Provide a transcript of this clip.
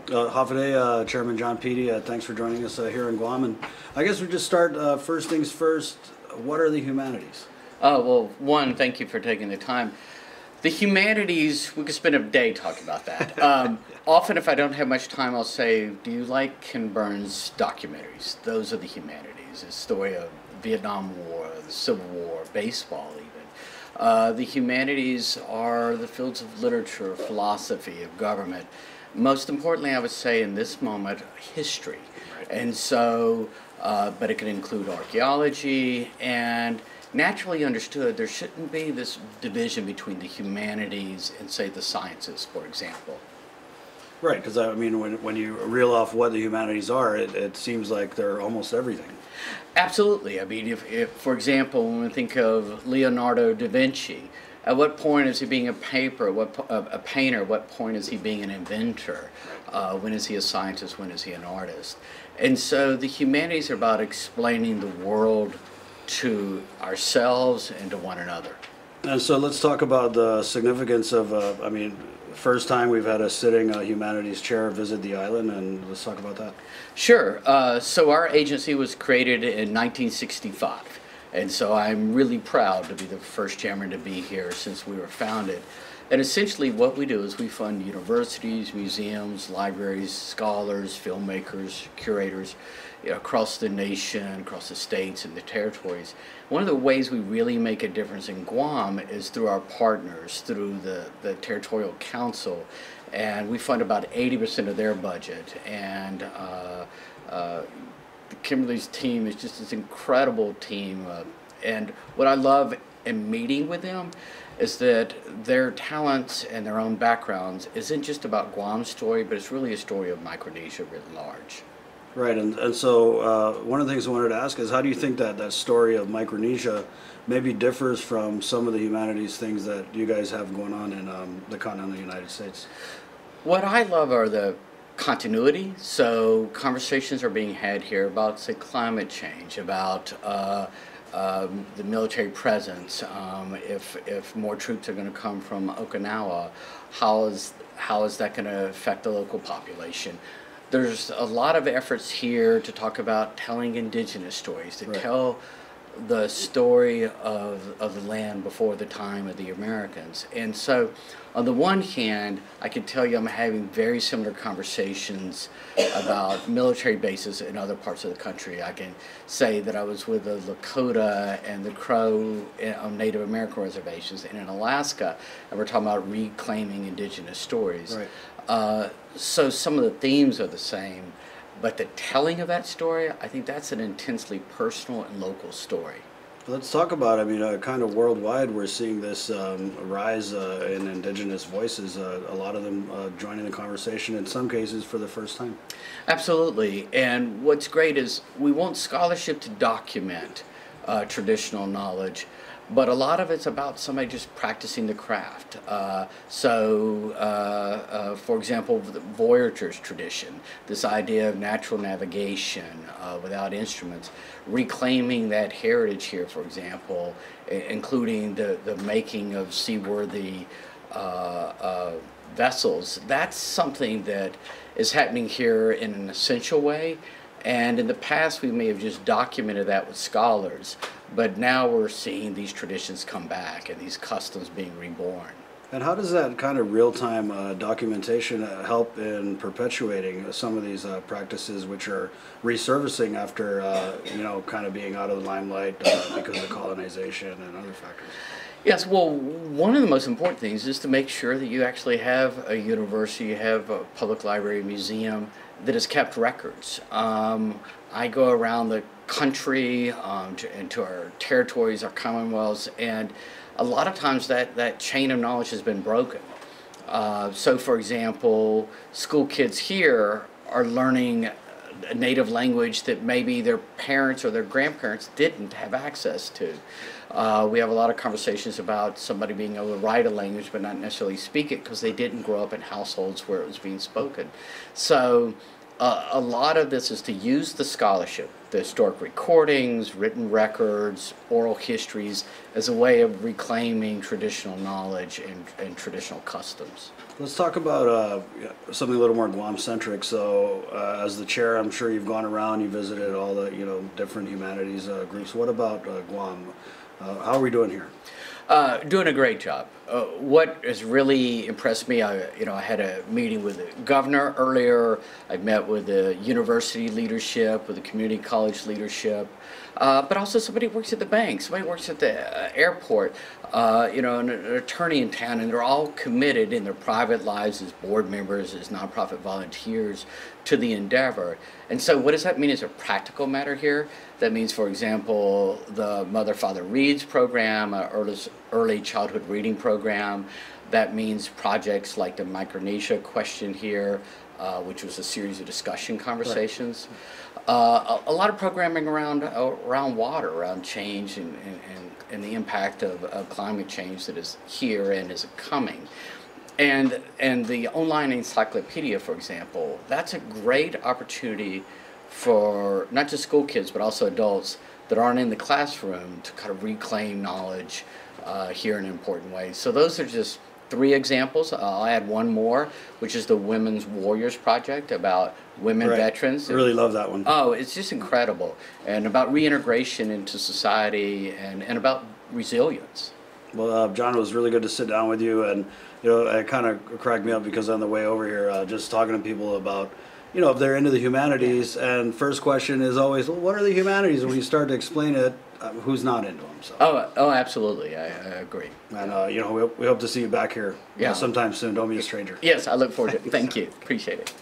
Hafaday, Chairman John Peedy, thanks for joining us here in Guam. And I guess we just start first things first. What are the humanities? Well, one, thank you for taking the time. The humanities, we could spend a day talking about that. Often, if I don't have much time, I'll say, do you like Ken Burns' documentaries? Those are the humanities. The story of Vietnam War, the Civil War, baseball even. The humanities are the fields of literature, philosophy, of government. Most importantly, I would say in this moment, history. And so, but it can include archaeology, and naturally understood, there shouldn't be this division between the humanities and, say, the sciences, for example. Right, because I mean, when you reel off what the humanities are, it seems like they're almost everything. Absolutely. I mean, if for example, when we think of Leonardo da Vinci, at what point is he being a painter? At what point is he being an inventor? When is he a scientist? When is he an artist? And so the humanities are about explaining the world to ourselves and to one another. And so let's talk about the significance of, I mean, first time we've had a sitting humanities chair visit the island, and let's talk about that. Sure. So our agency was created in 1965. And so I'm really proud to be the first chairman to be here since we were founded. And essentially what we do is we fund universities, museums, libraries, scholars, filmmakers, curators, across the nation, across the states and the territories. One of the ways we really make a difference in Guam is through our partners, through the Territorial Council. And we fund about 80% of their budget. And Kimberly's team is just this incredible team, and what I love in meeting with them is that their talents and their own backgrounds isn't just about Guam's story, but it's really a story of Micronesia writ large. Right, and so one of the things I wanted to ask is, how do you think that story of Micronesia maybe differs from some of the humanities things that you guys have going on in the continental United States? What I love are the continuity. So conversations are being had here about, say, climate change, about the military presence. If more troops are going to come from Okinawa, how is that going to affect the local population? There's a lot of efforts here to talk about telling indigenous stories, to tell the story of the land before the time of the Americans. And so on the one hand, I can tell you I'm having very similar conversations about military bases in other parts of the country. I can say that I was with the Lakota and the Crow on Native American reservations, and in Alaska, and we're talking about reclaiming indigenous stories. Right. So some of the themes are the same, but the telling of that story, I think that's an intensely personal and local story. Let's talk about, I mean, kind of worldwide, we're seeing this rise in indigenous voices, a lot of them joining the conversation, in some cases for the first time. Absolutely, and what's great is we want scholarship to document traditional knowledge, but a lot of it's about somebody just practicing the craft. For example, the voyagers tradition, this idea of natural navigation without instruments, reclaiming that heritage here, for example, including the making of seaworthy vessels. That's something that is happening here in an essential way. And in the past, we may have just documented that with scholars, but now we're seeing these traditions come back and these customs being reborn. And how does that kind of real-time documentation help in perpetuating some of these practices which are resurfacing after, kind of being out of the limelight because of colonization and other factors? Yes, well, one of the most important things is to make sure that you actually have a university, you have a public library, museum that has kept records. I go around the country into our territories, our commonwealths, and a lot of times that chain of knowledge has been broken. So for example, school kids here are learning a native language that maybe their parents or their grandparents didn't have access to. We have a lot of conversations about somebody being able to write a language but not necessarily speak it because they didn't grow up in households where it was being spoken. So a lot of this is to use the scholarship, the historic recordings, written records, oral histories, as a way of reclaiming traditional knowledge and traditional customs. Let's talk about something a little more Guam-centric. So, as the chair, I'm sure you've gone around, you visited all the different humanities groups. What about Guam? How are we doing here? Doing a great job. What has really impressed me, I had a meeting with the governor earlier. I met with the university leadership, with the community college leadership, but also somebody who works at the bank, somebody who works at the airport, an attorney in town, and they're all committed in their private lives as board members, as nonprofit volunteers to the endeavor. And so what does that mean as a practical matter here? That means, for example, the Mother-Father Reads program, early childhood reading program. That means projects like the Micronesia question here, which was a series of discussion conversations. Right. A lot of programming around water, around change and the impact of climate change that is here and is coming. And the online encyclopedia, for example, that's a great opportunity for not just school kids, but also adults that aren't in the classroom to kind of reclaim knowledge here in important ways. So those are just 3 examples. I'll add one more, which is the Women's Warriors Project about women veterans. I really love that one. Oh, it's just incredible. And about reintegration into society and about resilience. Well, John, it was really good to sit down with you, and it kind of cracked me up because on the way over here, just talking to people about, if they're into the humanities, and first question is always, well, what are the humanities? And when you start to explain it, who's not into them? So. Oh, absolutely, I agree. And we hope to see you back here sometime soon. Don't be a stranger. Yes, I look forward to it. Thank you. Appreciate it.